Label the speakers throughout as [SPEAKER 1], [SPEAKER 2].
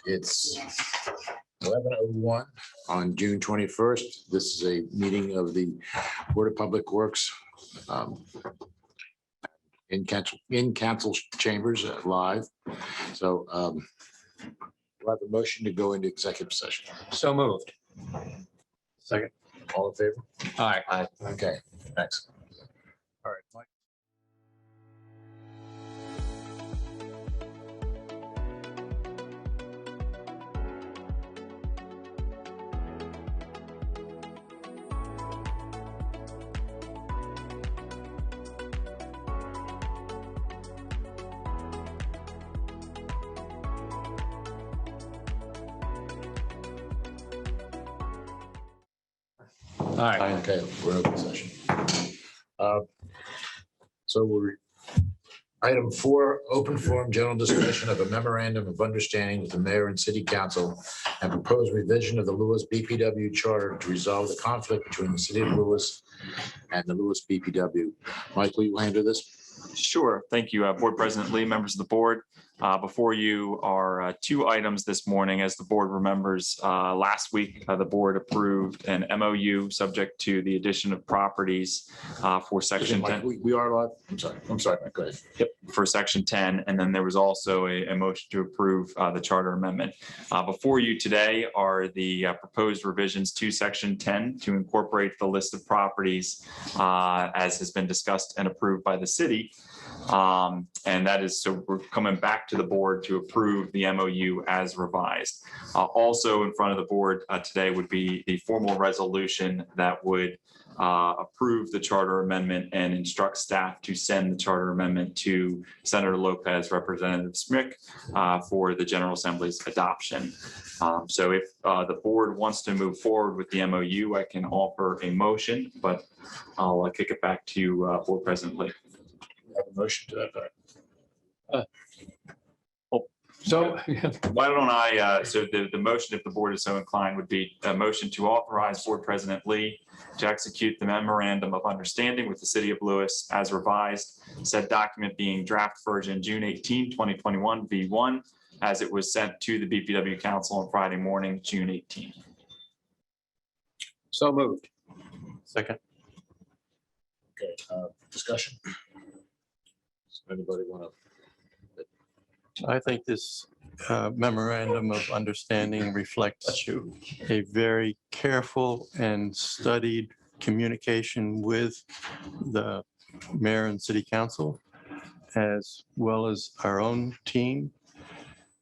[SPEAKER 1] It's 11:01 on June 21st. This is a meeting of the Board of Public Works in council chambers live. So we'll have a motion to go into executive session.
[SPEAKER 2] So moved.
[SPEAKER 3] Second.
[SPEAKER 1] All in favor?
[SPEAKER 2] Aye.
[SPEAKER 3] Aye.
[SPEAKER 1] Okay, thanks. All right, Mike.
[SPEAKER 2] Aye.
[SPEAKER 1] Okay, we're in open session. So we're item 4, open forum general discussion of a memorandum of understanding with the mayor and city council and proposed revision of the Lewes BPW charter to resolve the conflict between the city of Lewes and the Lewes BPW. Mike, will you handle this?
[SPEAKER 4] Sure. Thank you, Board President Lee, members of the board. Before you are 2 items this morning. As the board remembers, last week, the board approved an MOU subject to the addition of properties for section 10.
[SPEAKER 1] We are live. I'm sorry, Mike, go ahead.
[SPEAKER 4] Yep, for section 10. And then there was also a motion to approve the charter amendment. Before you today are the proposed revisions to section 10 to incorporate the list of properties as has been discussed and approved by the city. And that is, so we're coming back to the board to approve the MOU as revised. Also in front of the board today would be the formal resolution that would approve the charter amendment and instruct staff to send the charter amendment to Senator Lopez, Representative Smick for the General Assembly's adoption. So if the board wants to move forward with the MOU, I can offer a motion, but I'll kick it back to you, Board President Lee.
[SPEAKER 1] Have a motion to that effect.
[SPEAKER 2] So
[SPEAKER 4] Why don't I, so the motion, if the board is so inclined, would be a motion to authorize Board President Lee to execute the memorandum of understanding with the city of Lewes as revised, said document being draft version June 18, 2021 V1, as it was sent to the BPW Council on Friday morning, June 18.
[SPEAKER 2] so moved.
[SPEAKER 3] Second.
[SPEAKER 1] Okay, discussion. Does anybody want to?
[SPEAKER 3] I think this memorandum of understanding reflects a very careful and studied communication with the mayor and city council, as well as our own team.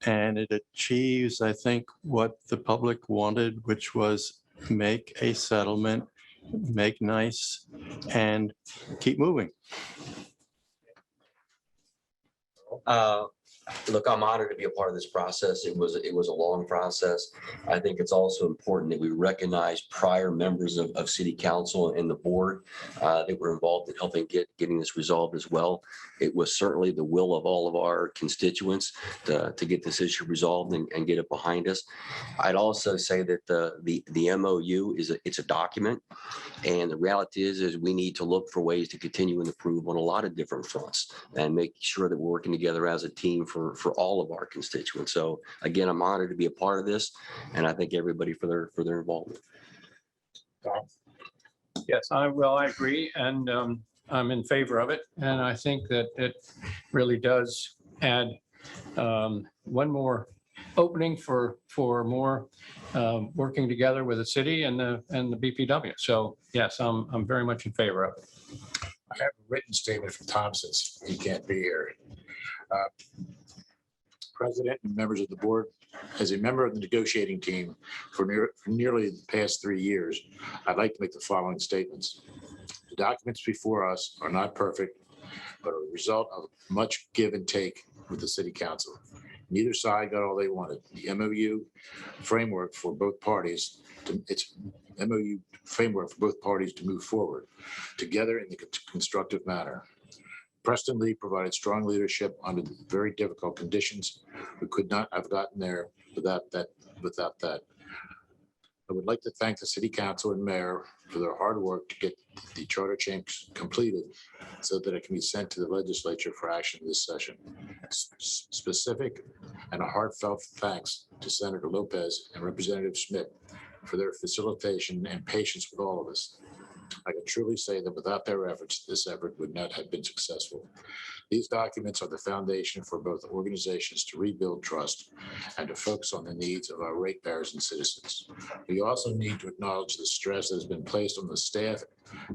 [SPEAKER 3] And it achieves, I think, what the public wanted, which was make a settlement, make nice, and keep moving.
[SPEAKER 5] Look, I'm honored to be a part of this process. It was a long process. I think it's also important that we recognize prior members of city council and the board that were involved in helping getting this resolved as well. It was certainly the will of all of our constituents to get this issue resolved and get it behind us. I'd also say that the MOU it's a document, and the reality is we need to look for ways to continue and improve on a lot of different fronts and make sure that we're working together as a team for all of our constituents. So again, I'm honored to be a part of this, and I thank everybody for their involvement.
[SPEAKER 2] Yes, I agree. And I'm in favor of it. And I think that it really does add one more opening for more working together with the city and the BPW. So yes, I'm very much in favor of it.
[SPEAKER 1] I have a written statement from Tom since he can't be here. President and members of the board, as a member of the negotiating team for nearly the past 3 years, I'd like to make the following statements. The documents before us are not perfect, but a result of much give and take with the city council. Neither side got all they wanted. The MOU framework for both parties to move forward together in the constructive manner. Preston Lee provided strong leadership under very difficult conditions. We could not have gotten there without that. I would like to thank the city council and mayor for their hard work to get the charter change completed so that it can be sent to the legislature for action this session. Specific and a heartfelt thanks to Senator Lopez and Representative Schmidt for their facilitation and patience with all of us. I can truly say that without their efforts, this effort would not have been successful. These documents are the foundation for both organizations to rebuild trust and to focus on the needs of our ratepayers and citizens. We also need to acknowledge the stress that has been placed on the staff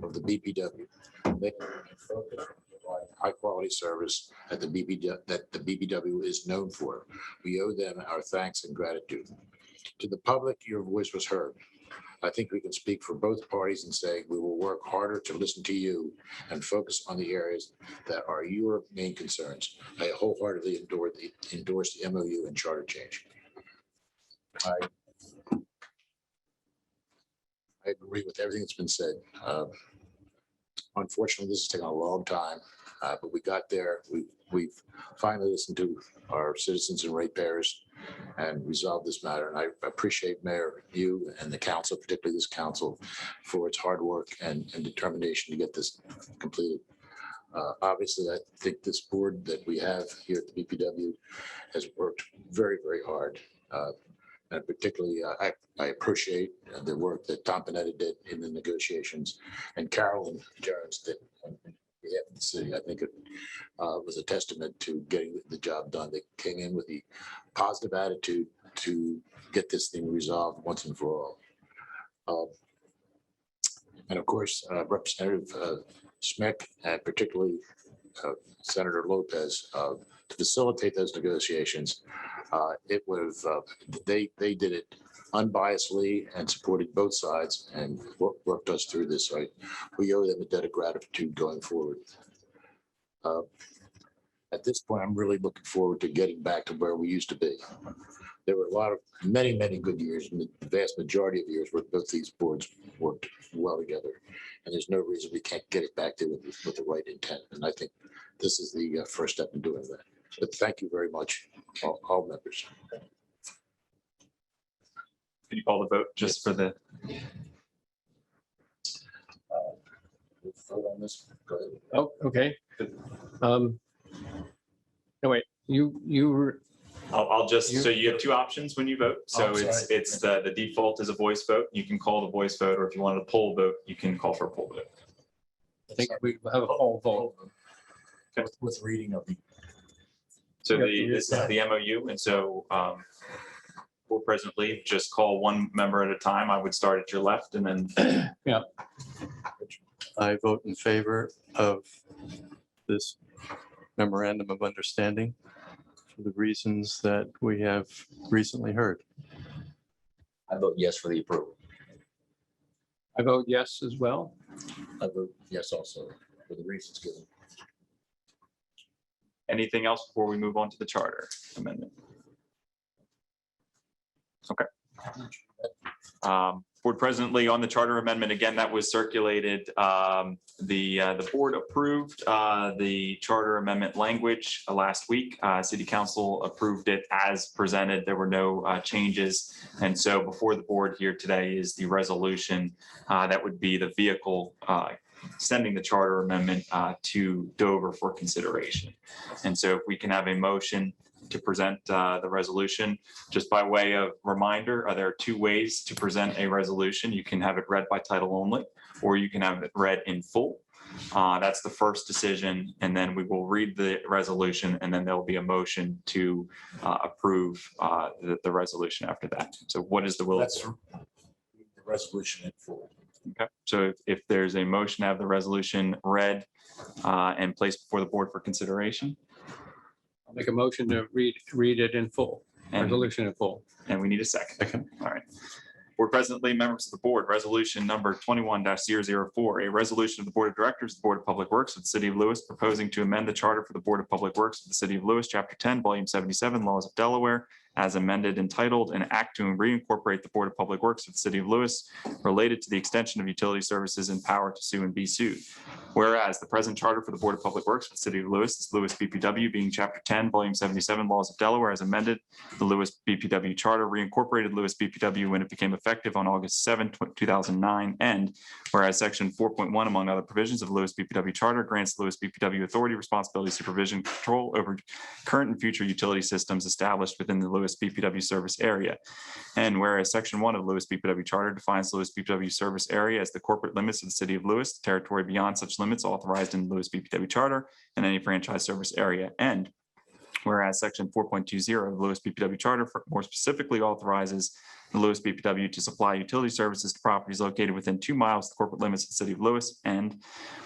[SPEAKER 1] of the BPW. They focus on providing high-quality service that the BPW is known for. We owe them our thanks and gratitude. To the public, your voice was heard. I think we can speak for both parties and say we will work harder to listen to you and focus on the areas that are your main concerns. I wholeheartedly endorse the MOU and charter change. I agree with everything that's been said. Unfortunately, this has taken a long time, but we got there. We've finally listened to our citizens and ratepayers and resolved this matter. And I appreciate Mayor, you and the council, particularly this council, for its hard work and determination to get this completed. Obviously, I think this board that we have here at the BPW has worked very, very hard. And particularly, I appreciate the work that Tom Panetta did in the negotiations and Carolyn Jones did on behalf of the city. I think it was a testament to getting the job done. They came in with the positive attitude to get this thing resolved once and for all. And of course, Representative Schmidt and particularly Senator Lopez to facilitate those negotiations. It was they did it unbiasedly and supported both sides and worked us through this. So we owe them a debt of gratitude going forward. At this point, I'm really looking forward to getting back to where we used to be. There were many good years, and the vast majority of years where both these boards worked well together. And there's no reason we can't get it back to with the right intent. And I think this is the first step in doing that. But thank you very much, all members.
[SPEAKER 4] Can you call the vote just for the,
[SPEAKER 1] We'll vote on this. Go ahead.
[SPEAKER 2] Oh, okay. No, wait, you were,
[SPEAKER 4] I'll just, so you have two options when you vote. So
[SPEAKER 1] Oh, sorry.
[SPEAKER 4] it's the default is a voice vote. You can call the voice vote, or if you wanted a poll vote, you can call for a poll vote.
[SPEAKER 2] I think we have a poll vote.
[SPEAKER 1] With reading of the.
[SPEAKER 4] So
[SPEAKER 2] Yep.
[SPEAKER 4] this is the MOU, and so we'll presently just call one member at a time. I would start at your left and then.
[SPEAKER 3] I vote in favor of this memorandum of understanding for the reasons that we have recently heard.
[SPEAKER 5] I vote yes for the approval.
[SPEAKER 2] I vote yes as well.
[SPEAKER 1] I vote yes also for the reasons given.
[SPEAKER 4] Anything else before we move on to the charter amendment? Okay. Board presently on the charter amendment, again, that was circulated. The board approved the charter amendment language last week. City Council approved it as presented. There were no changes. And so before the board here today is the resolution that would be the vehicle sending the charter amendment to Dover for consideration. And so if we can have a motion to present the resolution, just by way of reminder, there are two ways to present a resolution. You can have it read by title only, or you can have it read in full. That's the first decision, and then we will read the resolution, and then there will be a motion to approve the resolution after that. So what is the will?
[SPEAKER 1] That's the resolution in full.
[SPEAKER 4] Okay, so if there's a motion to have the resolution read and placed before the board for consideration.
[SPEAKER 2] I'll make a motion to read it in full,
[SPEAKER 4] And,
[SPEAKER 2] resolution in full.
[SPEAKER 4] and we need a second. All right. Board presently, members of the board, resolution number 21-004, a resolution of the Board of Directors of the Board of Public Works of the City of Lewes proposing to amend the charter for the Board of Public Works of the City of Lewes, Chapter 10, Volume 77, Laws of Delaware, as amended, entitled An Act to Reincorporate the Board of Public Works of the City of Lewis related to the extension of utility services and power to sue and be sued. Whereas the present charter for the Board of Public Works for the City of Lewis is Lewes BPW, being Chapter 10, Volume 77, Laws of Delaware, as amended. The Lewes BPW Charter reincorporated Lewes BPW when it became effective on August 7, 2009. And whereas Section 4.1, among other provisions of the Lewes BPW Charter, grants Lewes BPW authority, responsibility, supervision, control over current and future utility systems established within the Lewes BPW service area. And whereas Section 1 of the Lewes BPW Charter defines Lewes BPW service area as the corporate limits of the City of Lewis, the territory beyond such limits authorized in the Lewes BPW Charter, and any franchise service area. And whereas Section 4.20 of the Lewes BPW Charter more specifically authorizes the Lewes BPW to supply utility services to properties located within 2 miles of the corporate limits of the City of Lewis. And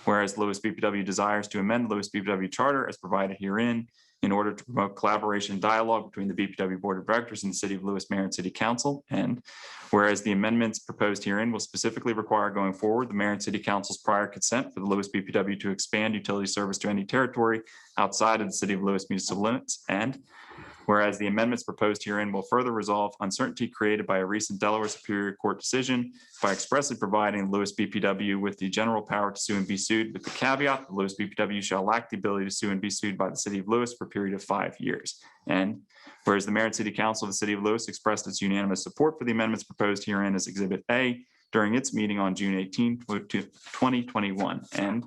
[SPEAKER 4] whereas Lewes BPW desires to amend the Lewes BPW Charter as provided herein in order to promote collaboration and dialogue between the BPW Board of Directors and the City of Lewis Mayor and City Council. And whereas the amendments proposed herein will specifically require going forward the Mayor and City Council's prior consent for the Lewes BPW to expand utility service to any territory outside of the City of Lewis municipal limits. And whereas the amendments proposed herein will further resolve uncertainty created by a recent Delaware Superior Court decision by expressly providing Lewes BPW with the general power to sue and be sued, with the caveat that Lewes BPW shall lack the ability to sue and be sued by the City of Lewis for a period of 5 years. And whereas the Mayor and City Council of the City of Lewis expressed its unanimous support for the amendments proposed herein as Exhibit A during its meeting on June 18, 2021. And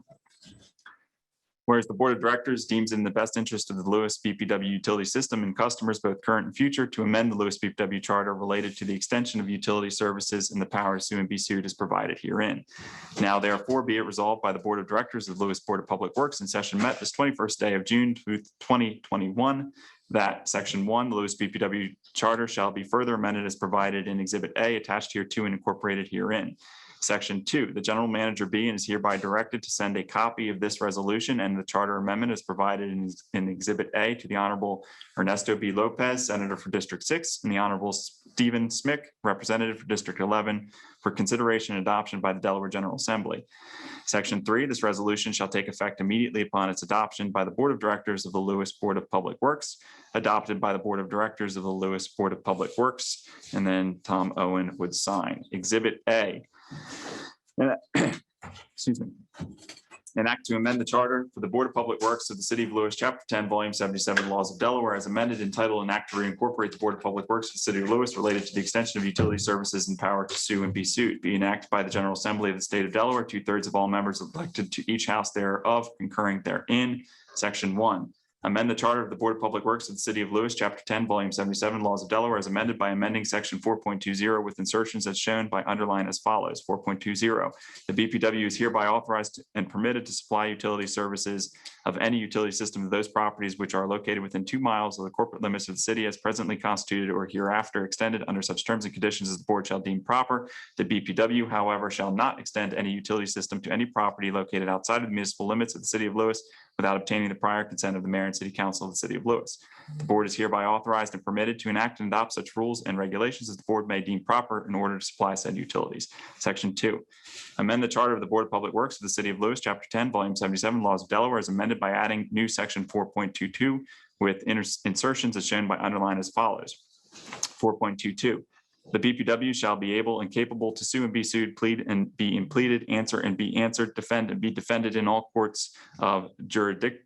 [SPEAKER 4] whereas the Board of Directors deems it in the best interest of the Lewes BPW utility system and customers, both current and future, to amend the Lewes BPW Charter related to the extension of utility services and the power to sue and be sued as provided herein. Now, therefore, be it resolved by the Board of Directors of the Lewis Board of Public Works in session met this 21st day of June 2021, that Section 1, the Lewes BPW Charter shall be further amended as provided in Exhibit A attached here to and incorporated herein. Section 2, the general manager be and is hereby directed to send a copy of this resolution and the charter amendment as provided in Exhibit A to the Honorable Ernesto B. Lopez, Senator for District 6, and the Honorable Stephen Smick, Representative for District 11, for consideration and adoption by the Delaware General Assembly. Section 3, this resolution shall take effect immediately upon its adoption by the Board of Directors of the Lewis Board of Public Works, adopted by the Board of Directors of the Lewis Board of Public Works, and then Tom Owen would sign. Exhibit A. Excuse me. An act to amend the charter for the Board of Public Works of the City of Lewis, Chapter 10, Volume 77, Laws of Delaware, as amended, entitled An Act to Reincorporate the Board of Public Works of the City of Lewis related to the extension of utility services and power to sue and be sued, be enacted by the General Assembly of the State of Delaware, 2/3 of all members elected to each house thereof, concurring therein. Section 1. Amend the charter of the Board of Public Works of the City of Lewis, Chapter 10, Volume 77, Laws of Delaware, as amended by amending Section 4.20 with insertions as shown by underline as follows. 4.20, the BPW is hereby authorized and permitted to supply utility services of any utility system to those properties which are located within 2 miles of the corporate limits of the city as presently constituted or hereafter extended under such terms and conditions as the board shall deem proper. The BPW, however, shall not extend any utility system to any property located outside of the municipal limits of the City of Lewis without obtaining the prior consent of the Mayor and City Council of the City of Lewis. The board is hereby authorized and permitted to enact and adopt such rules and regulations as the board may deem proper in order to supply said utilities. Section 2, amend the charter of the Board of Public Works of the City of Lewis, Chapter 10, Volume 77, Laws of Delaware, as amended by adding new Section 4.22 with insertions as shown by underline as follows. 4.22. The BPW shall be able and capable to sue and be sued, plead and be impleaded, answer and be answered, defend and be defended in all courts of judicature,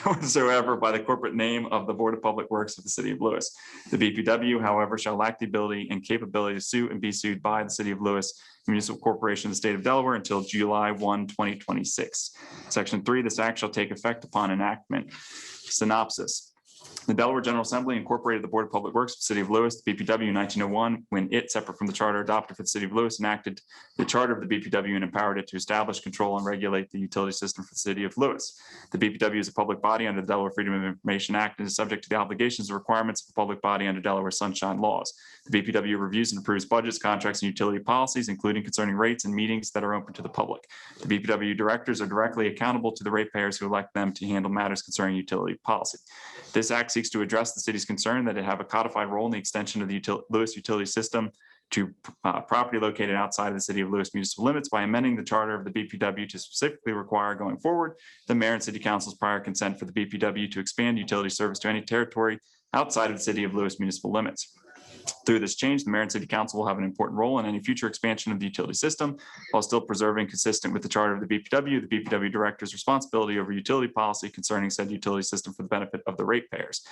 [SPEAKER 4] whatsoever by the corporate name of the Board of Public Works of the City of Lewis. The BPW, however, shall lack the ability and capability to sue and be sued by the City of Lewis Municipal Corporation of the State of Delaware until July 1, 2026. Section 3, this act shall take effect upon enactment. Synopsis. The Delaware General Assembly incorporated the Board of Public Works of the City of Lewis, the BPW, in 1901, when it, separate from the charter adopted for the City of Lewis, enacted the charter of the BPW and empowered it to establish, control, and regulate the utility system for the City of Lewis. The BPW is a public body under the Delaware Freedom of Information Act and is subject to the obligations and requirements of a public body under Delaware Sunshine Laws. The BPW reviews and approves budgets, contracts, and utility policies, including concerning rates and meetings that are open to the public. The BPW directors are directly accountable to the ratepayers who elect them to handle matters concerning utility policy. This act seeks to address the city's concern that it have a codified role in the extension of the Lewis utility system to property located outside of the city of Lewes municipal limits by amending the charter of the BPW to specifically require going forward the mayor and city council's prior consent for the BPW to expand utility service to any territory outside of the city of Lewes municipal limits. Through this change, the mayor and city council will have an important role in any future expansion of the utility system while still preserving, consistent with the charter of the BPW director's responsibility over utility policy concerning said utility system for the benefit of the ratepayers.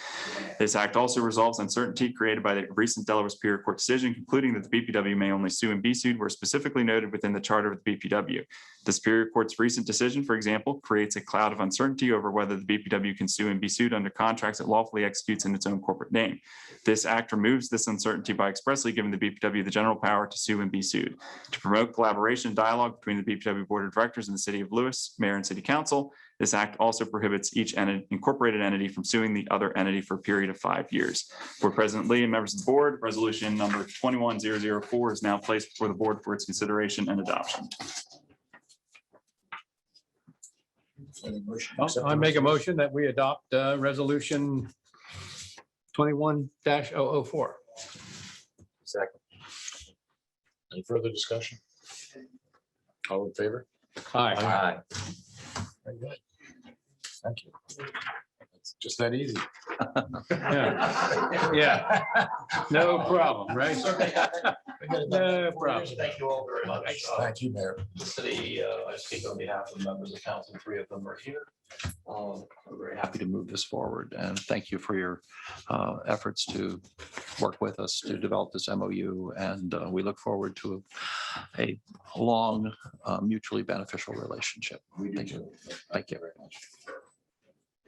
[SPEAKER 4] This act also resolves uncertainty created by the recent Delaware Superior Court decision concluding that the BPW may only sue and be sued where specifically noted within the charter of the BPW. The Superior Court's recent decision, for example, creates a cloud of uncertainty over whether the BPW can sue and be sued under contracts it lawfully executes in its own corporate name. This act removes this uncertainty by expressly giving the BPW the general power to sue and be sued. To promote collaboration and dialogue between the BPW Board of Directors and the City of Lewes, Mayor and City Council, this act also prohibits each incorporated entity from suing the other entity for a period of 5 years. Board President Lee and members of the board, resolution number 21004 is now placed before the board for its consideration and adoption.
[SPEAKER 2] I make a motion that we adopt resolution 21-004.
[SPEAKER 5] Second.
[SPEAKER 1] Any further discussion? All in favor?
[SPEAKER 2] Aye.
[SPEAKER 5] Aye.
[SPEAKER 1] Very good. Thank you. It's just that easy.
[SPEAKER 2] Yeah. Yeah. No problem, right? No problem.
[SPEAKER 6] Thank you all very much.
[SPEAKER 1] Thank you, Mayor.
[SPEAKER 6] The city, I speak on behalf of the members of council, 3 of them are here. We're very happy to move this forward, and thank you for your efforts to work with us to develop this MOU, and we look forward to a long, mutually beneficial relationship. Thank you. Thank you very much.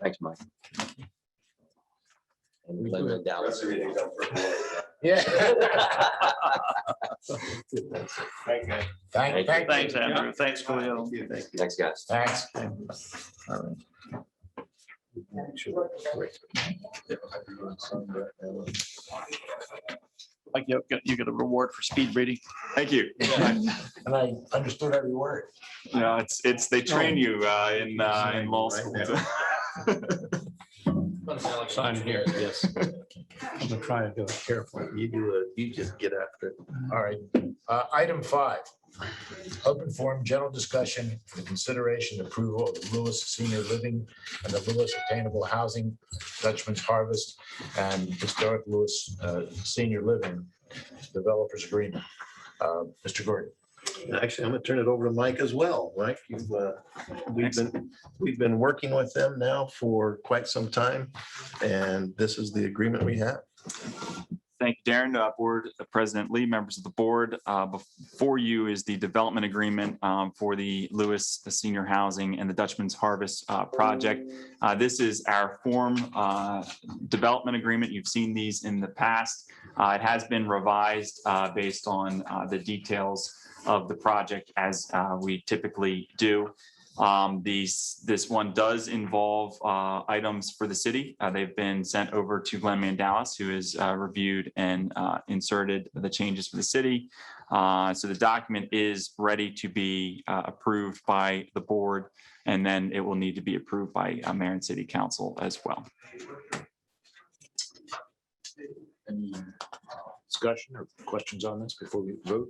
[SPEAKER 5] Thanks, Mike. And Linda Dallas.
[SPEAKER 1] Yeah.
[SPEAKER 5] Thank you.
[SPEAKER 6] Thanks, Andrew. Thanks, Khalil.
[SPEAKER 5] Thanks, guys.
[SPEAKER 1] Thanks.
[SPEAKER 6] All right. Like you get a reward for speed reading.
[SPEAKER 4] Thank you.
[SPEAKER 1] And I understood every word.
[SPEAKER 4] No, it's they train you in law school.
[SPEAKER 2] Sign here. Yes. I'm gonna try to do it carefully.
[SPEAKER 7] You do it, you just get after it.
[SPEAKER 1] All right. Item 5, open forum, general discussion for the consideration and approval of the Lewes Senior Living and the Lewes Attainable Housing, Dutchman's Harvest, and Historic Lewes Senior Living Developers Agreement. Mr. Gordon.
[SPEAKER 7] Actually, I'm gonna turn it over to Mike as well. Mike, we've been working with them now for quite some time, and this is the agreement we have.
[SPEAKER 4] Thank you, Darren. Board President Lee, members of the board. Before you is the development agreement for the Lewes Senior Housing and the Dutchman's Harvest project. This is our form development agreement. You've seen these in the past. It has been revised based on the details of the project as we typically do. This one does involve items for the city. They've been sent over to Glenn Mandalis, who has reviewed and inserted the changes for the city. So the document is ready to be approved by the board, and then it will need to be approved by mayor and city council as well.
[SPEAKER 1] Any discussion or questions on this before we vote?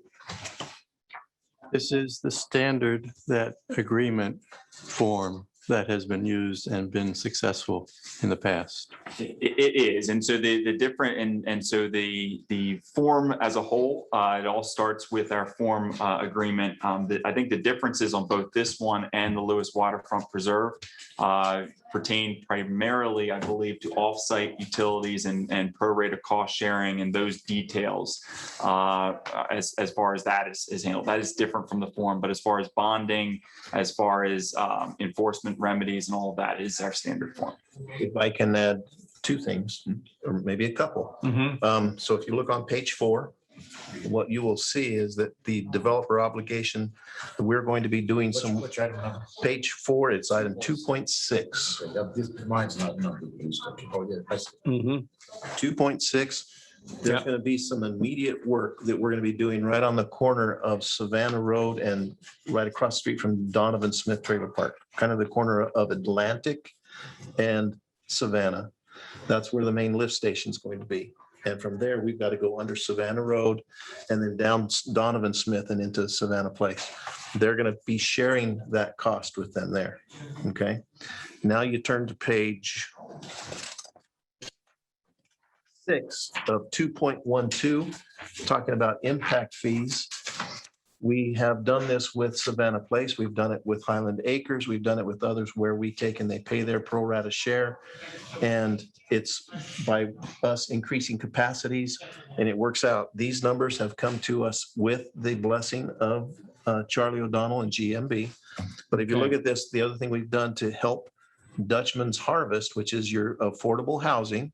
[SPEAKER 3] This is the standard that agreement form that has been used and been successful in the past.
[SPEAKER 4] It is, and so the different and so the form as a whole, it all starts with our form agreement. I think the differences on both this one and the Lewes Waterfront Preserve pertain primarily, I believe, to offsite utilities and pro rata cost sharing and those details as far as that is handled. That is different from the form, but as far as bonding, as far as enforcement remedies and all of that is our standard form.
[SPEAKER 7] If I can add 2 things, or maybe a couple. So if you look on page 4, what you will see is that the developer obligation, we're going to be doing some,
[SPEAKER 1] Which item number?
[SPEAKER 7] page 4, it's item 2.6.
[SPEAKER 1] Mine's not numbered. Oh, yeah, I see.
[SPEAKER 7] 2.6, there's going to be some immediate work that we're going to be doing right on the corner of Savannah Road and right across the street from Donovan Smith Trailer Park, kind of the corner of Atlantic and Savannah. That's where the main lift station is going to be. And from there, we've got to go under Savannah Road and then down Donovan Smith and into Savannah Place. They're going to be sharing that cost with them there. Okay. Now you turn to page 6 of 2.12, talking about impact fees. We have done this with Savannah Place. We've done it with Highland Acres. We've done it with others where we take and they pay their pro rata share. And it's by us increasing capacities, and it works out. These numbers have come to us with the blessing of Charlie O'Donnell and GMB. But if you look at this, the other thing we've done to help Dutchman's Harvest, which is your affordable housing,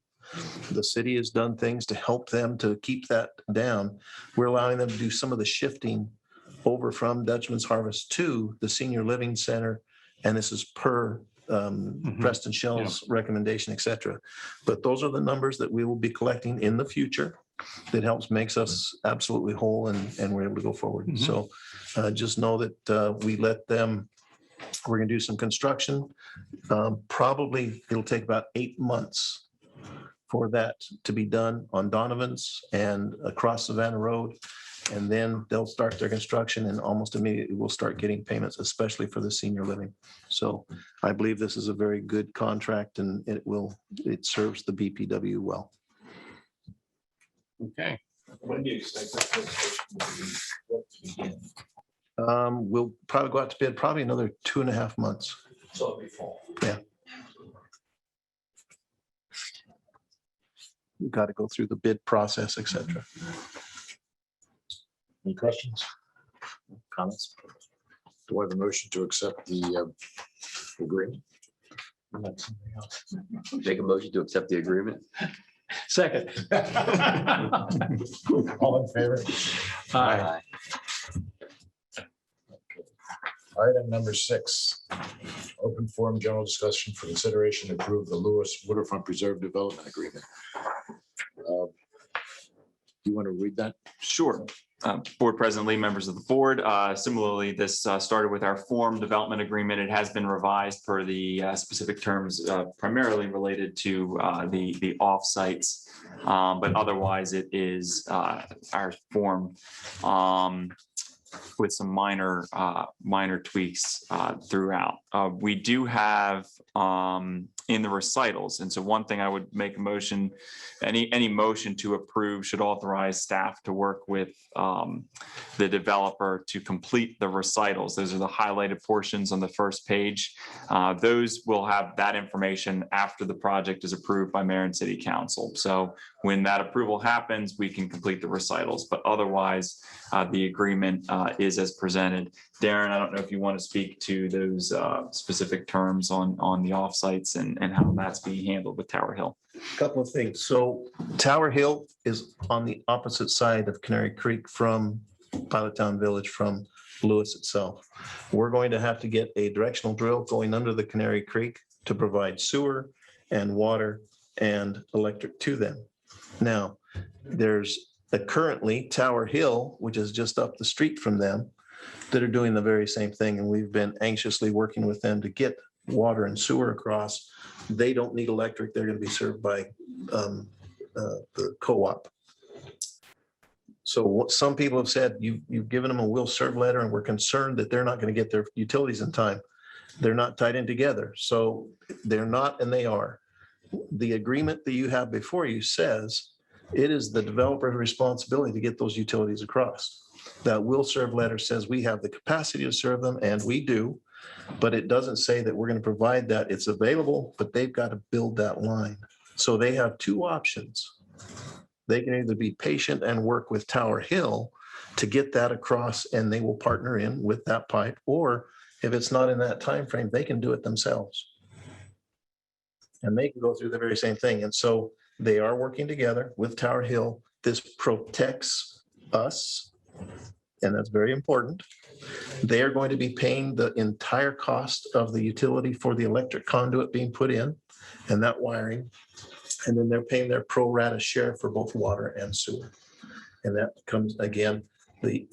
[SPEAKER 7] the city has done things to help them to keep that down. We're allowing them to do some of the shifting over from Dutchman's Harvest to the Senior Living Center. And this is per Preston Shell's recommendation, et cetera. But those are the numbers that we will be collecting in the future that helps makes us absolutely whole and we're able to go forward. So just know that we let them, we're going to do some construction. Probably it'll take about 8 months for that to be done on Donovan's and across Savannah Road. And then they'll start their construction and almost immediately we'll start getting payments, especially for the senior living. So I believe this is a very good contract and it serves the BPW well.
[SPEAKER 2] Okay.
[SPEAKER 1] When do you expect that to begin?
[SPEAKER 7] We'll probably go out to bid probably another 2.5 months.
[SPEAKER 1] So it'll be fall.
[SPEAKER 7] Yeah. We've got to go through the bid process, et cetera.
[SPEAKER 1] Any questions? Comments? Do I have a motion to accept the agreement?
[SPEAKER 5] Make a motion to accept the agreement.
[SPEAKER 2] Second.
[SPEAKER 1] All in favor?
[SPEAKER 2] Aye.
[SPEAKER 1] Item number 6, open forum general discussion for consideration to approve the Lewes Waterfront Preserve Development Agreement. You want to read that?
[SPEAKER 4] Sure. Board President Lee, members of the board. Similarly, this started with our form development agreement. It has been revised per the specific terms primarily related to the offsites, but otherwise it is our form with some minor tweaks throughout. We do have in the recitals, and so one thing I would make a motion, any motion to approve should authorize staff to work with the developer to complete the recitals. Those are the highlighted portions on the first page. Those will have that information after the project is approved by mayor and city council. So when that approval happens, we can complete the recitals, but otherwise the agreement is as presented. Darren, I don't know if you want to speak to those specific terms on the offsites and how that's being handled with Tower Hill.
[SPEAKER 7] Couple of things. So Tower Hill is on the opposite side of Canary Creek from Pilot Town Village, from Lewes itself. We're going to have to get a directional drill going under the Canary Creek to provide sewer and water and electric to them. Now, there's currently Tower Hill, which is just up the street from them, that are doing the very same thing. And we've been anxiously working with them to get water and sewer across. They don't need electric. They're going to be served by the co-op. So what some people have said, you've given them a will serve letter and we're concerned that they're not going to get their utilities in time. They're not tied in together. So they're not, and they are. The agreement that you have before you says it is the developer's responsibility to get those utilities across. That will serve letter says we have the capacity to serve them, and we do, but it doesn't say that we're going to provide that. It's available, but they've got to build that line. So they have two options. They can either be patient and work with Tower Hill to get that across, and they will partner in with that pipe, or if it's not in that time frame, they can do it themselves. And they can go through the very same thing. And so they are working together with Tower Hill. This protects us, and that's very important. They are going to be paying the entire cost of the utility for the electric conduit being put in and that wiring. And then they're paying their pro rata share for both water and sewer. And that comes, again, the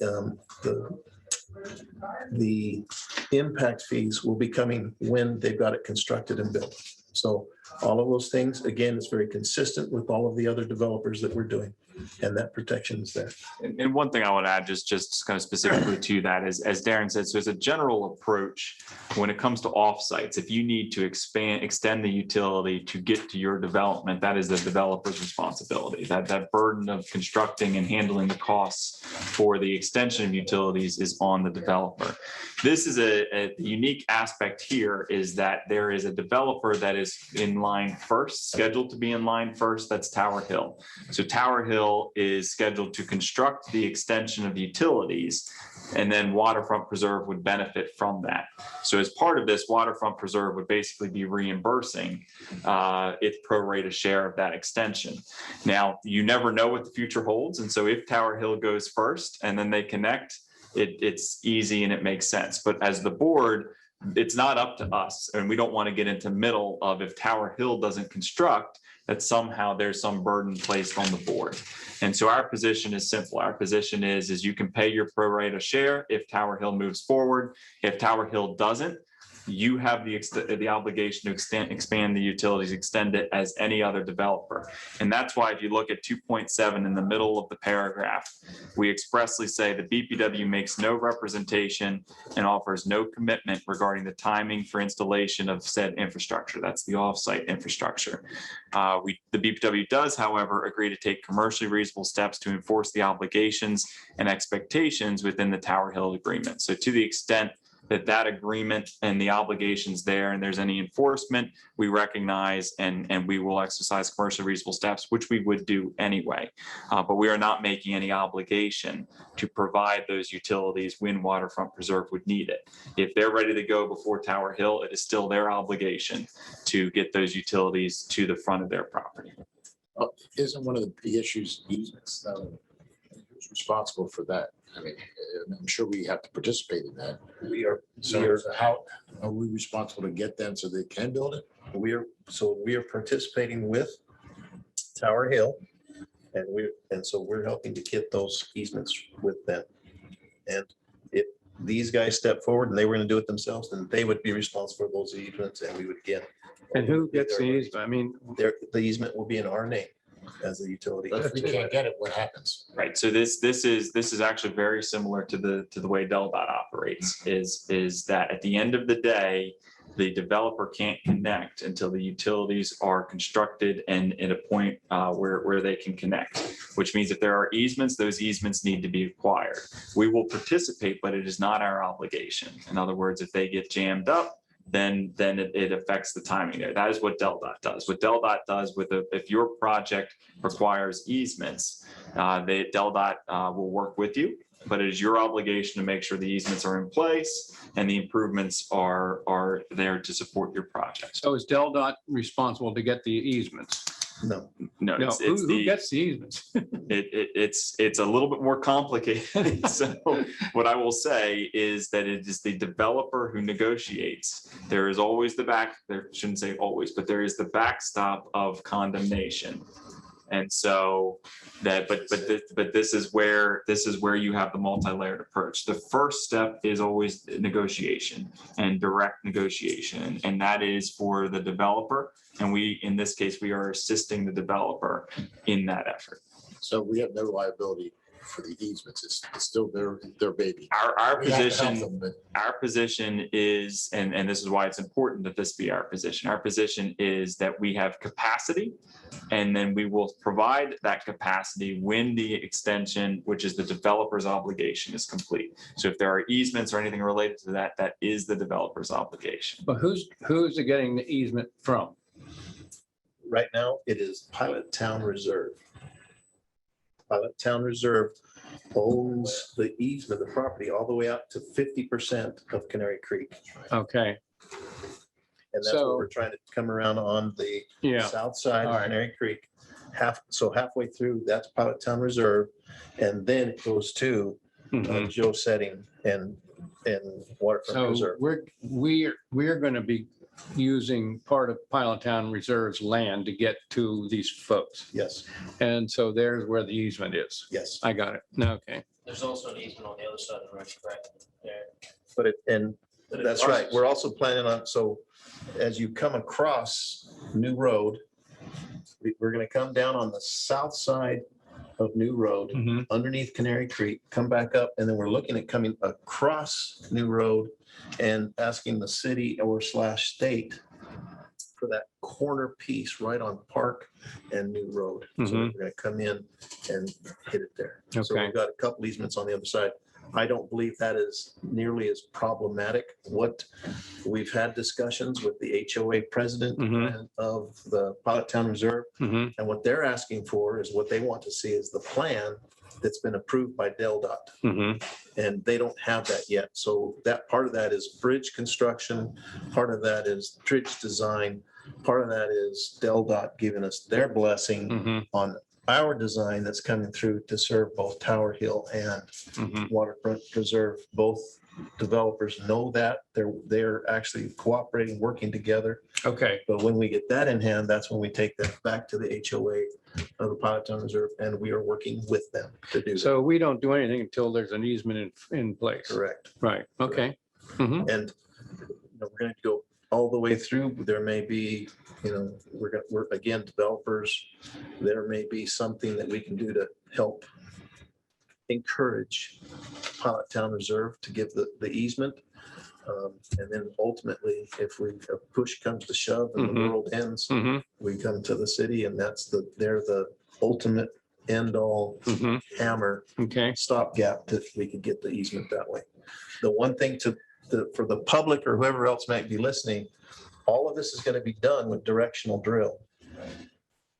[SPEAKER 7] impact fees will be coming when they've got it constructed and built. So all of those things, again, it's very consistent with all of the other developers that we're doing, and that protection is there.
[SPEAKER 4] And one thing I would add, just kind of specifically to that is, as Darren said, so as a general approach, when it comes to offsites, if you need to extend the utility to get to your development, that is the developer's responsibility. That burden of constructing and handling the costs for the extension of utilities is on the developer. This is a unique aspect here, is that there is a developer that is in line first, scheduled to be in line first. That's Tower Hill. So Tower Hill is scheduled to construct the extension of the utilities, and then Waterfront Preserve would benefit from that. So as part of this, Waterfront Preserve would basically be reimbursing its pro rata share of that extension. Now, you never know what the future holds. And so if Tower Hill goes first and then they connect, it's easy and it makes sense. But as the board, it's not up to us, and we don't want to get into middle of, if Tower Hill doesn't construct, that somehow there's some burden placed on the board. And so our position is simple. Our position is you can pay your pro rata share if Tower Hill moves forward. If Tower Hill doesn't, you have the obligation to expand the utilities, extend it as any other developer. And that's why if you look at 2.7 in the middle of the paragraph, we expressly say the BPW makes no representation and offers no commitment regarding the timing for installation of said infrastructure. That's the offsite infrastructure. The BPW does, however, agree to take commercially reasonable steps to enforce the obligations and expectations within the Tower Hill agreement. So to the extent that agreement and the obligations there, and there's any enforcement, we recognize and we will exercise commercially reasonable steps, which we would do anyway. But we are not making any obligation to provide those utilities when Waterfront Preserve would need it. If they're ready to go before Tower Hill, it is still their obligation to get those utilities to the front of their property.
[SPEAKER 1] Isn't one of the issues easements? Who's responsible for that? I mean, I'm sure we have to participate in that.
[SPEAKER 7] We are,
[SPEAKER 1] So how are we responsible to get them so they can build it?
[SPEAKER 7] we are participating with Tower Hill, and so we're helping to get those easements with them. And if these guys step forward and they were going to do it themselves, then they would be responsible for those easements, and we would get.
[SPEAKER 2] And who gets the easement? I mean,
[SPEAKER 7] The easement will be in our name as a utility.
[SPEAKER 1] If we can't get it, what happens?
[SPEAKER 4] Right. So this is actually very similar to the way DelDOT operates, is that at the end of the day, the developer can't connect until the utilities are constructed and at a point where they can connect, which means if there are easements, those easements need to be acquired. We will participate, but it is not our obligation. In other words, if they get jammed up, then it affects the timing there. That is what DelDOT does. What DelDOT does if your project requires easements, DelDOT will work with you, but it is your obligation to make sure the easements are in place and the improvements are there to support your project.
[SPEAKER 2] so is DelDOT responsible to get the easements?
[SPEAKER 7] No,
[SPEAKER 4] No,
[SPEAKER 2] No, who gets the easements?
[SPEAKER 4] it's a little bit more complicated. So what I will say is that it is the developer who negotiates. There is always there shouldn't say always, but there is the backstop of condemnation. And so but this is where you have the multi-layered approach. The first step is always negotiation and direct negotiation, and that is for the developer. And in this case, we are assisting the developer in that effort.
[SPEAKER 1] So we have no liability for the easements. It's still their baby.
[SPEAKER 4] Our
[SPEAKER 1] We have to help
[SPEAKER 4] position.
[SPEAKER 1] them, but
[SPEAKER 4] Our position is, and this is why it's important that this be our position. Our position is that we have capacity, and then we will provide that capacity when the extension, which is the developer's obligation, is complete. So if there are easements or anything related to that, that is the developer's obligation.
[SPEAKER 2] But who's it getting the easement from?
[SPEAKER 7] right now it is Pilot Town Reserve. Pilot Town Reserve owns the easement, the property all the way up to 50% of Canary Creek.
[SPEAKER 2] Okay,
[SPEAKER 7] And that's
[SPEAKER 2] So-
[SPEAKER 7] what we're trying to come around on the
[SPEAKER 2] yeah,
[SPEAKER 7] south side
[SPEAKER 2] All
[SPEAKER 7] of
[SPEAKER 2] right.
[SPEAKER 7] Canary Creek. Halfway through, that's Pilot Town Reserve. And then it goes to
[SPEAKER 2] mhm.
[SPEAKER 7] Joe Setting and Waterfront
[SPEAKER 2] So
[SPEAKER 7] Reserve.
[SPEAKER 2] we're going to be using part of Pilot Town Reserve's land to get to these folks.
[SPEAKER 7] Yes,
[SPEAKER 2] And so there's where the easement is.
[SPEAKER 7] yes.
[SPEAKER 2] I got it. Okay.
[SPEAKER 8] There's also an easement on the other side of the road, correct? Yeah.
[SPEAKER 7] But That's right. We're also planning on, so as you come across New Road, we're gonna come down on the south side of New Road,
[SPEAKER 2] Mhm.
[SPEAKER 7] underneath Canary Creek, come back up, and then we're looking at coming across New Road and asking the city or slash state for that corner piece right on Park and New Road. So
[SPEAKER 2] Mhm.
[SPEAKER 7] we're gonna come in and hit it there. So
[SPEAKER 2] Okay.
[SPEAKER 7] we've got a couple easements on the other side. I don't believe that is nearly as problematic. What we've had discussions with the HOA president
[SPEAKER 2] Mhm.
[SPEAKER 7] of the Pilot Town Reserve,
[SPEAKER 2] Mhm.
[SPEAKER 7] and what they're asking for is what they want to see is the plan that's been approved by DelDOT.
[SPEAKER 2] Mhm.
[SPEAKER 7] And they don't have that yet. So that part of that is bridge construction. Part of that is bridge design. Part of that is DelDOT giving us their blessing
[SPEAKER 2] Mhm.
[SPEAKER 7] on our design that's coming through to serve both Tower Hill and
[SPEAKER 2] Mhm.
[SPEAKER 7] Waterfront Preserve. Both developers know that. They're actually cooperating, working together.
[SPEAKER 2] Okay.
[SPEAKER 7] But when we get that in hand, that's when we take that back to the HOA of the Pilot Town Reserve, and we are working with them to do that.
[SPEAKER 2] So we don't do anything until there's an easement in place.
[SPEAKER 7] Correct.
[SPEAKER 2] Right. Okay. Mhm.
[SPEAKER 7] And we're going to go all the way through. There may be, we're again, developers, there may be something that we can do to help encourage Pilot Town Reserve to give the easement. And then ultimately, if push comes to shove and the
[SPEAKER 2] Mhm.
[SPEAKER 7] world ends,
[SPEAKER 2] Mhm.
[SPEAKER 7] we come to the city, and they're the ultimate end all
[SPEAKER 2] Mhm.
[SPEAKER 7] hammer
[SPEAKER 2] Okay.
[SPEAKER 7] stopgap that we could get the easement that way. The one thing for the public or whoever else might be listening, all of this is going to be done with directional drill.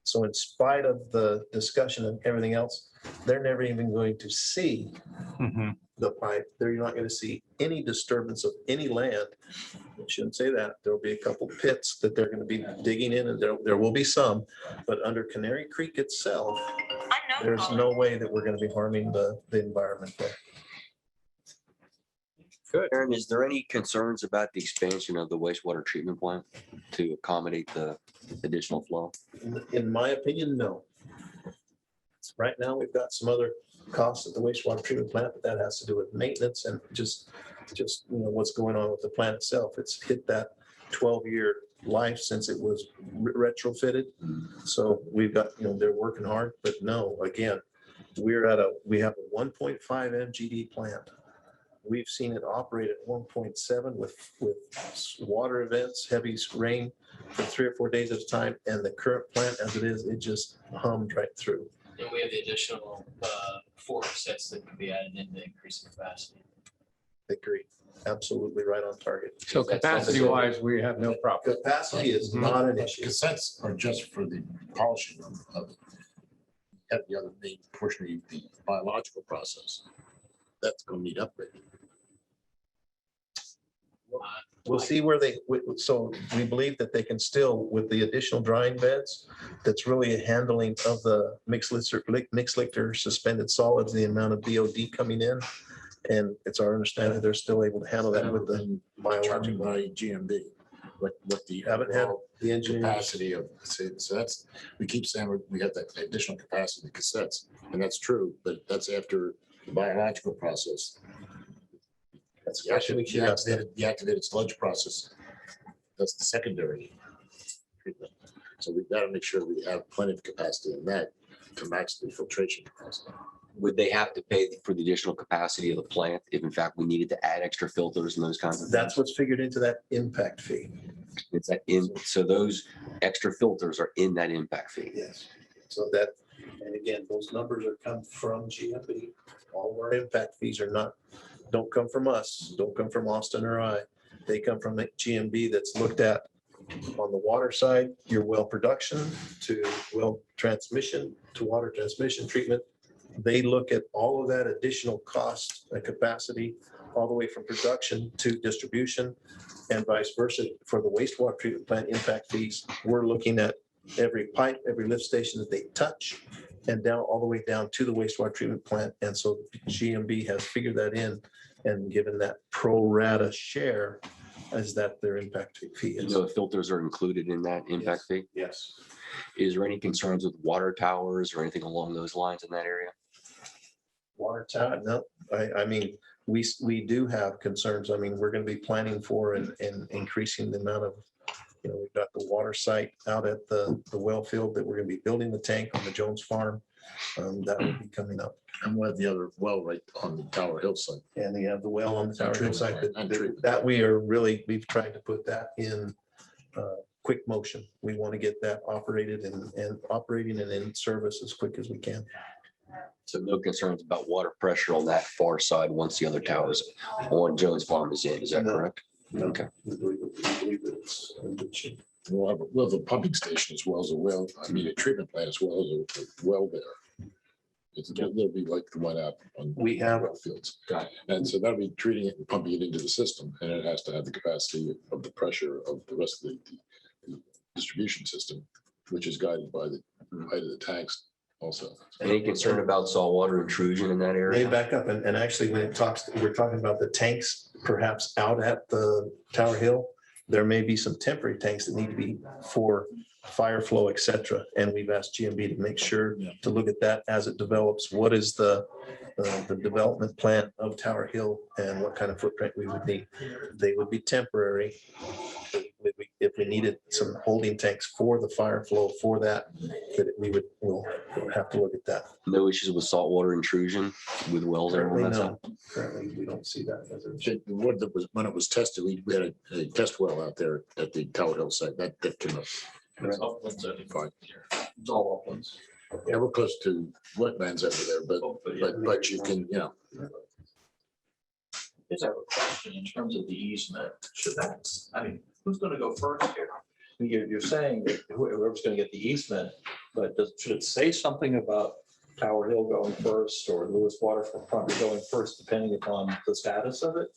[SPEAKER 7] So in spite of the discussion and everything else, they're never even going to see
[SPEAKER 2] Mhm.
[SPEAKER 7] the pipe. They're not going to see any disturbance of any land. I shouldn't say that. There'll be a couple pits that they're going to be digging in, and there will be some, but under Canary Creek itself, there's no way that we're going to be harming the environment there.
[SPEAKER 2] Good.
[SPEAKER 5] Aaron, is there any concerns about the expansion of the wastewater treatment plant to accommodate the additional flow?
[SPEAKER 7] In my opinion, no. Right now, we've got some other costs at the wastewater treatment plant, but that has to do with maintenance and just what's going on with the plant itself. It's hit that 12-year life since it was retrofitted. So we've got, they're working hard, but no, again, we have a 1.5 MGD plant. We've seen it operate at 1.7 with water events, heavy rain for 3 or 4 days at a time. And the current plant as it is, it just hummed right through.
[SPEAKER 8] And we have the additional 4 sets that can be added in to increase the capacity.
[SPEAKER 7] Agree. Absolutely right on target.
[SPEAKER 2] So capacity wise, we have no problem.
[SPEAKER 7] Capacity is not an issue.
[SPEAKER 1] Cassettes are just for the polishing of it. Have the other main portion of the biological process. That's going to need upgraded.
[SPEAKER 7] We'll see where so we believe that they can still, with the additional drying beds, that's really a handling of the mixed liquor suspended solids, the amount of BOD coming in. And it's our understanding they're still able to handle that with the
[SPEAKER 1] Charging
[SPEAKER 7] biological.
[SPEAKER 1] by GMB. What the
[SPEAKER 7] Haven't had
[SPEAKER 1] overall
[SPEAKER 7] the engineers.
[SPEAKER 1] capacity of, so that's, we keep saying we have that additional capacity of cassettes, and that's true, but that's after the biological process.
[SPEAKER 7] That's
[SPEAKER 1] The
[SPEAKER 7] actually,
[SPEAKER 1] the activated sludge process. That's the secondary treatment. So we've got to make sure we have plenty of capacity in that to match the filtration capacity.
[SPEAKER 5] Would they have to pay for the additional capacity of the plant if in fact we needed to add extra filters and those kinds of things?
[SPEAKER 7] that's what's figured into that impact fee.
[SPEAKER 5] Is that in, so those extra filters are in that impact fee?
[SPEAKER 7] Yes. So that, and again, those numbers are come from GMB. All of our impact fees don't come from us, don't come from Austin or I. They come from the GMB that's looked at on the water side, your well production to well transmission to water transmission treatment. They look at all of that additional cost and capacity all the way from production to distribution and vice versa. For the wastewater treatment plant impact fees, we're looking at every pipe, every lift station that they touch and down all the way down to the wastewater treatment plant. And so GMB has figured that in and given that pro rata share as that their impact fee
[SPEAKER 5] You
[SPEAKER 7] is.
[SPEAKER 5] know, filters are included in that impact fee?
[SPEAKER 7] Yes.
[SPEAKER 5] Is there any concerns with water towers or anything along those lines in that area?
[SPEAKER 7] Water tower, no, I mean, we do have concerns. I mean, we're going to be planning for and increasing the amount of, we've got the water site out at the well field that we're going to be building the tank on the Jones Farm. That will be coming up.
[SPEAKER 1] And one of the other well right on the Tower Hill site.
[SPEAKER 7] And they have the well on the Tower Hill site.
[SPEAKER 1] And
[SPEAKER 7] That
[SPEAKER 1] treatment.
[SPEAKER 7] that we've tried to put that in quick motion. We want to get that operated and operating and in service as quick as we can.
[SPEAKER 5] So no concerns about water pressure on that far side once the other towers on Jones Farm is in. Is that
[SPEAKER 7] No.
[SPEAKER 5] correct? Okay.
[SPEAKER 7] We believe that it's in good shape.
[SPEAKER 1] We'll have a pumping station as well as a well, I mean, a treatment plant as well as a well there. It'll be like the one out on.
[SPEAKER 7] We have-
[SPEAKER 1] well fields.
[SPEAKER 5] Got it.
[SPEAKER 1] And so that'll be treating it and pumping it into the system, and it has to have the capacity of the pressure of the rest of the distribution system, which is guided by the height of the tanks also.
[SPEAKER 5] Any concern about saltwater intrusion in that
[SPEAKER 7] They
[SPEAKER 5] area?
[SPEAKER 7] back up and actually when we're talking about the tanks perhaps out at the Tower Hill, there may be some temporary tanks that need to be for fire flow, et cetera. And we've asked GMB to make sure to look at that as it develops. What is the development plan of Tower Hill and what kind of footprint we would need? They would be temporary. If we needed some holding tanks for the fire flow for that we'll have to look at that.
[SPEAKER 5] No issues with saltwater intrusion with wells and all
[SPEAKER 7] Currently,
[SPEAKER 5] that stuff?
[SPEAKER 7] no. Currently, we don't see that as a.
[SPEAKER 1] The one that was, when it was tested, we had a test well out there at the Tower Hill site, that came up
[SPEAKER 8] Uplands, I think.
[SPEAKER 1] fine.
[SPEAKER 8] It's all uplands.
[SPEAKER 1] Yeah, we're close to wetlands over there, but you can,
[SPEAKER 6] Is there a question in terms of the easement? Should that, I mean, who's going to go first here? You're saying that whoever's going to get the easement, but should it say something about Tower Hill going first or Lewes Waterfront property going first, depending upon the status of it?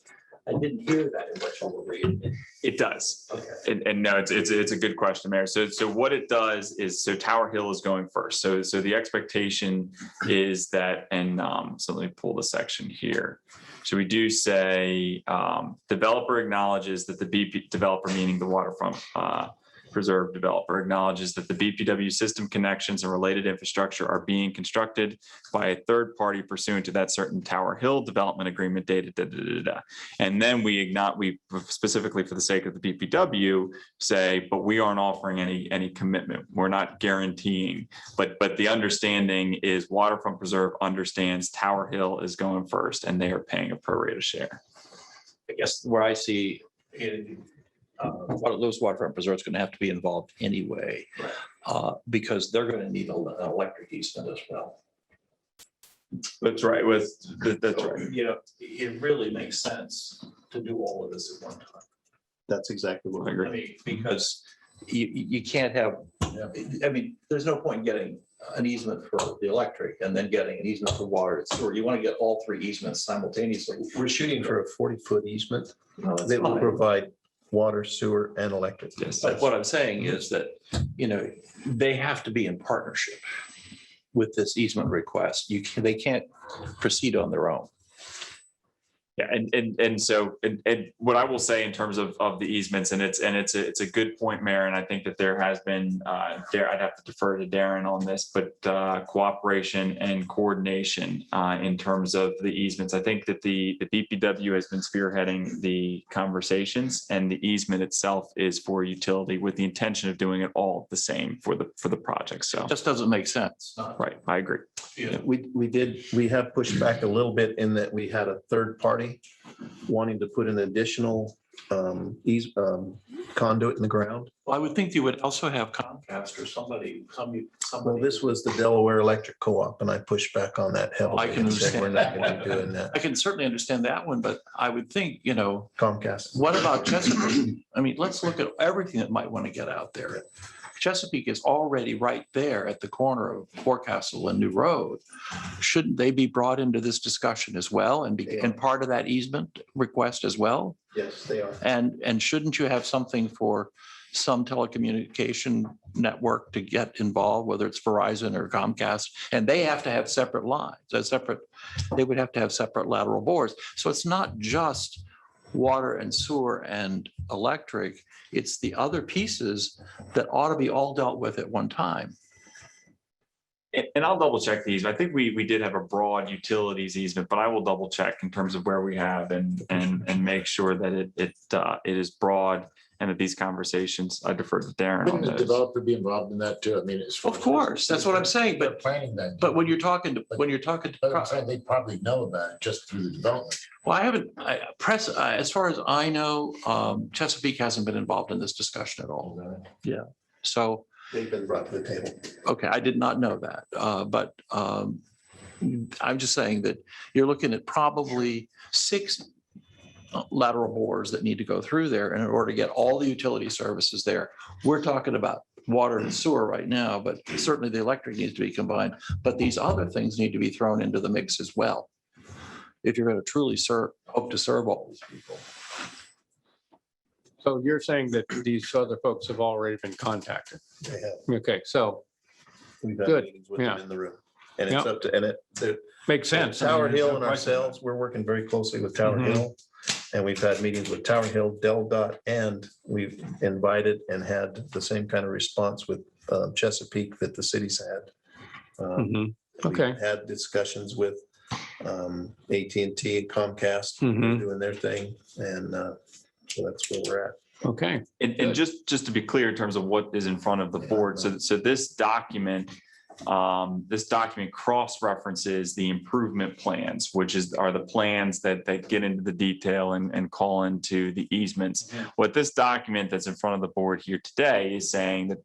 [SPEAKER 6] I didn't hear that in what you were reading.
[SPEAKER 4] It does.
[SPEAKER 6] Okay.
[SPEAKER 4] And no, it's a good question, Mayor. So what it does is, so Tower Hill is going first. So the expectation is that, and so let me pull the section here. So we do say developer acknowledges that the BP developer, meaning the waterfront preserve developer, acknowledges that the BPW system connections and related infrastructure are being constructed by a third party pursuant to that certain Tower Hill development agreement dated And then we specifically for the sake of the BPW say, but we aren't offering any commitment. We're not guaranteeing, but the understanding is Waterfront Preserve understands Tower Hill is going first and they are paying a pro rata share.
[SPEAKER 6] I guess where I see in Lewes Waterfront Preserve is going to have to be involved anyway, because they're going to need an electric easement as well.
[SPEAKER 4] That's right. That's right.
[SPEAKER 6] You know, it really makes sense to do all of this at one time.
[SPEAKER 7] That's exactly what
[SPEAKER 4] I
[SPEAKER 6] I
[SPEAKER 4] agree.
[SPEAKER 6] mean, because you can't have, I mean, there's no point in getting an easement for the electric and then getting an easement for water and sewer. You want to get all three easements simultaneously.
[SPEAKER 7] we're shooting for a 40-foot easement
[SPEAKER 6] No, that's
[SPEAKER 7] that will
[SPEAKER 6] fine.
[SPEAKER 7] provide water, sewer, and electric.
[SPEAKER 4] Yes.
[SPEAKER 6] But what I'm saying is that, you know, they have to be in partnership with this easement request. They can't proceed on their own.
[SPEAKER 4] Yeah, and so what I will say in terms of the easements, and it's a good point, Mayor, and I think that there has been I'd have to defer to Darren on this, but cooperation and coordination in terms of the easements. I think that the BPW has been spearheading the conversations, and the easement itself is for utility with the intention of doing it all the same for the project. So,
[SPEAKER 6] It just doesn't make sense.
[SPEAKER 4] right, I agree.
[SPEAKER 7] We have pushed back a little bit in that we had a third party wanting to put an additional conduit in the ground.
[SPEAKER 6] Well, I would think you would also have Comcast or somebody.
[SPEAKER 7] Well, this was the Delaware Electric Co-op, and I pushed back on that heavily.
[SPEAKER 6] I can
[SPEAKER 7] and said we're not
[SPEAKER 6] understand
[SPEAKER 7] going to be doing that.
[SPEAKER 6] I can certainly understand that one, but I would think, you know,
[SPEAKER 7] Comcast.
[SPEAKER 6] what about Chesapeake? I mean, let's look at everything that might want to get out there. Chesapeake is already right there at the corner of Forecastle and New Road. Shouldn't they be brought into this discussion as well and be part of that easement request as well?
[SPEAKER 7] Yes, they are.
[SPEAKER 6] And shouldn't you have something for some telecommunication network to get involved, whether it's Verizon or Comcast? And they have to have separate lines, they would have to have separate lateral bores. So it's not just water and sewer and electric, it's the other pieces that ought to be all dealt with at one time.
[SPEAKER 4] And I'll double check these. I think we did have a broad utilities easement, but I will double check in terms of where we have and make sure that it is broad and that these conversations, I defer to Darren on
[SPEAKER 1] Wouldn't the
[SPEAKER 4] those.
[SPEAKER 1] developer be involved in that too? I mean, as far
[SPEAKER 3] Of
[SPEAKER 1] as-
[SPEAKER 3] course, that's what I'm saying,
[SPEAKER 1] They're
[SPEAKER 3] but,
[SPEAKER 1] planning that.
[SPEAKER 3] but when you're talking to,
[SPEAKER 1] But I'm saying they probably know about it just through the development.
[SPEAKER 3] well, as far as I know, Chesapeake hasn't been involved in this discussion at all. So,
[SPEAKER 7] They've been brought to the table.
[SPEAKER 3] okay, I did not know that, but I'm just saying that you're looking at probably 6 lateral bores that need to go through there, and in order to get all the utility services there. We're talking about water and sewer right now, but certainly the electric needs to be combined, but these other things need to be thrown into the mix as well, if you're going to truly hope to serve all these people.
[SPEAKER 2] So you're saying that these other folks have already been contacted?
[SPEAKER 7] They have.
[SPEAKER 2] Okay, so
[SPEAKER 7] We've had
[SPEAKER 2] Good.
[SPEAKER 7] meetings with them
[SPEAKER 2] Yeah.
[SPEAKER 7] in the room. And it's up to,
[SPEAKER 2] makes sense. I mean,
[SPEAKER 7] Tower
[SPEAKER 2] there's
[SPEAKER 7] Hill
[SPEAKER 2] no
[SPEAKER 7] and
[SPEAKER 2] question about
[SPEAKER 7] ourselves, we're working very closely with Tower
[SPEAKER 2] Mhm.
[SPEAKER 7] Hill. And we've had meetings with Tower Hill, DelDOT, and we've invited and had the same kind of response with Chesapeake that the cities had.
[SPEAKER 2] it. Mhm. Okay.
[SPEAKER 7] We've had discussions with AT&T and Comcast,
[SPEAKER 2] Mhm.
[SPEAKER 7] they're doing their thing. And so that's where we're at.
[SPEAKER 2] Okay,
[SPEAKER 4] And just to be clear in terms of what is in front of the board, so this document cross-references the improvement plans, which are the plans that get into the detail and call into the easements. What this document that's in front of the board here today is saying that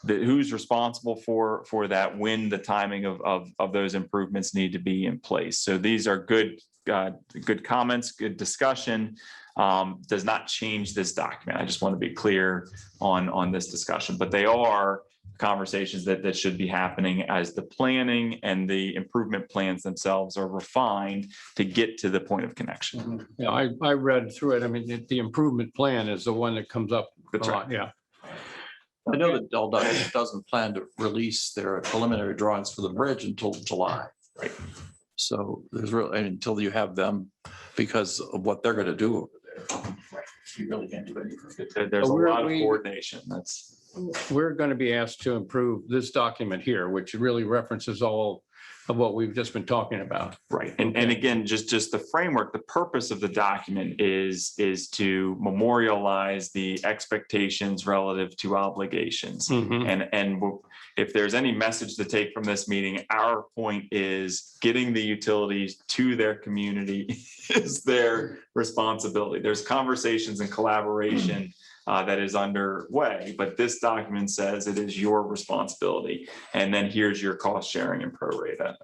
[SPEAKER 4] who's responsible for that, when the timing of those improvements need to be in place. So these are good comments, good discussion. Does not change this document. I just want to be clear on this discussion, but they are conversations that should be happening as the planning and the improvement plans themselves are refined to get to the point of connection.
[SPEAKER 2] yeah, I read through it. I mean, the improvement plan is the one that comes up a
[SPEAKER 4] That's right.
[SPEAKER 2] lot, yeah.
[SPEAKER 3] I know that DelDOT doesn't plan to release their preliminary drawings for the bridge until July.
[SPEAKER 4] Right.
[SPEAKER 3] So there's really, until you have them, because of what they're going to do over there. You really can't do anything.
[SPEAKER 4] There's a
[SPEAKER 2] We're-
[SPEAKER 4] lot of
[SPEAKER 2] we-
[SPEAKER 4] coordination. That's
[SPEAKER 2] We're going to be asked to improve this document here, which really references all of what we've just been talking about.
[SPEAKER 4] right. And again, just the framework, the purpose of the document is to memorialize the expectations relative to obligations.
[SPEAKER 2] Mhm.
[SPEAKER 4] And if there's any message to take from this meeting, our point is getting the utilities to their community is their responsibility. There's conversations and collaboration that is underway, but this document says it is your responsibility. And then here's your cost sharing and pro rata.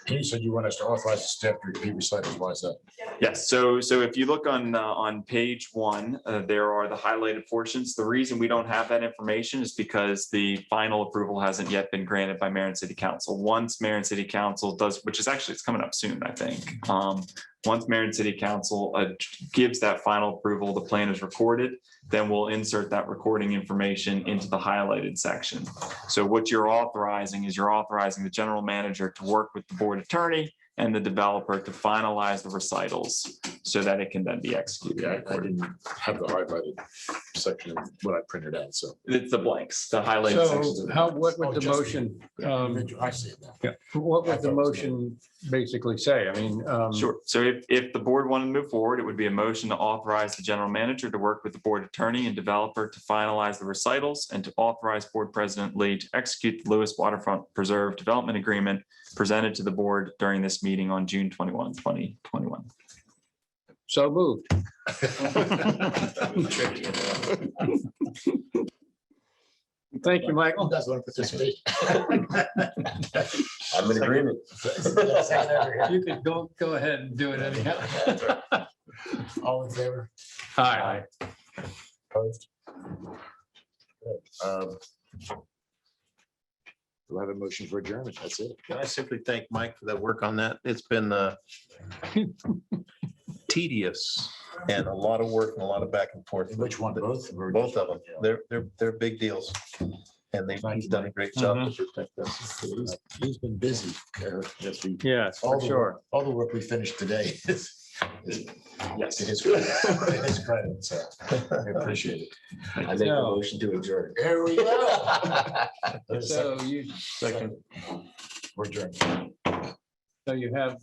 [SPEAKER 1] You said you want us to authorize the staff to repeat recycles. Why is that?
[SPEAKER 4] Yes, so if you look on page 1, there are the highlighted portions. The reason we don't have that information is because the final approval hasn't yet been granted by Mayor and City Council. Once Mayor and City Council does, which is actually, it's coming up soon, I think. Once Mayor and City Council gives that final approval, the plan is recorded, then we'll insert that recording information into the highlighted section. So what you're authorizing is you're authorizing the general manager to work with the board attorney and the developer to finalize the recitals so that it can then be executed.
[SPEAKER 1] Yeah, I didn't have the highlighted section of what I printed out, so.
[SPEAKER 4] It's the blanks, the highlighted sections.
[SPEAKER 2] So
[SPEAKER 4] of it.
[SPEAKER 2] what would
[SPEAKER 1] Oh,
[SPEAKER 2] the
[SPEAKER 1] just-
[SPEAKER 2] motion,
[SPEAKER 1] I see it now.
[SPEAKER 2] yeah, what would the motion basically say? I mean,
[SPEAKER 4] Sure. So if the board wanted to move forward, it would be a motion to authorize the general manager to work with the board attorney and developer to finalize the recitals and to authorize board president Lee to execute the Lewes Waterfront Preserve Development Agreement presented to the board during this meeting on June 21, 2021.
[SPEAKER 2] so moved. Thank you, Michael.
[SPEAKER 1] Who does want to participate?
[SPEAKER 5] I'm in agreement.
[SPEAKER 2] You could go ahead and do it anyhow.
[SPEAKER 1] All in favor?
[SPEAKER 2] Hi.
[SPEAKER 1] Opposed? Good. Do I have a motion for adjournment? That's it.
[SPEAKER 7] Can I simply thank Mike for that work on that? It's been tedious and a lot of work and a lot of back and forth.
[SPEAKER 1] Which one, both? or-
[SPEAKER 7] Both of them. They're big deals. And he's done a great job to protect us.
[SPEAKER 1] He's been busy. Yes,
[SPEAKER 2] Yes, for sure.
[SPEAKER 1] All the work we finished today.
[SPEAKER 4] Yes.
[SPEAKER 1] To his to his credit, so I appreciate it.
[SPEAKER 5] I make a
[SPEAKER 2] So-
[SPEAKER 5] motion to adjourn.
[SPEAKER 1] There we go.
[SPEAKER 2] So you,
[SPEAKER 3] Second.
[SPEAKER 1] We're adjourned.
[SPEAKER 2] so you have